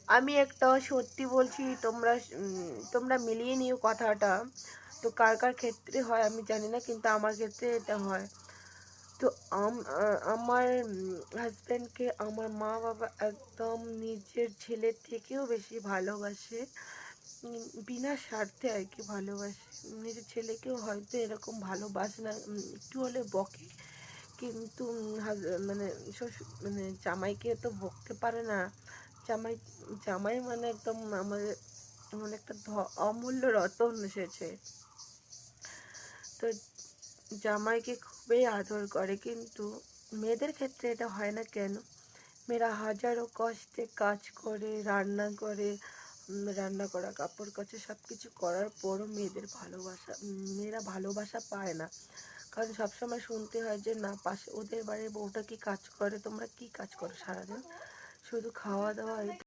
আমি একটা সত্যি বলছি, তোমরা মিলিয়ে নিও কথাটা। তো কার কার ক্ষেত্রে হয় আমি জানি না, কিন্তু আমার ক্ষেত্রে এটা হয়। তো আমার হাজব্যান্ডকে আমার মা বাবা একদম নিজের ছেলের থেকেও বেশি ভালোবাসে। বিনা স্বার্থে আর কি ভালোবাসে। নিজের ছেলেকেও হয়তো এরকম ভালোবাসে না, একটু হলে বকে, কিন্তু মানে শ্বশুর মানে জামাইকে তো বকতে পারে না। জামাই জামাই মানে একদম আমাদের মানে একটা অমূল্য রতন এসেছে। তো জামাইকে খুবই আদর করে, কিন্তু মেয়েদের ক্ষেত্রে এটা হয় না কেন? মেয়েরা হাজারো কষ্টে কাজ করে, রান্না করে, রান্না করা, কাপড় কাচা সব কিছু করার পরও মেয়েরা ভালোবাসা পায় না। কারণ সবসময় শুনতে হয় যে না, পাশে ওদের বাড়ির বউটা কি কাজ করে, তোমরা কি কাজ করো সারাদিন? শুধু খাওয়া দাওয়া।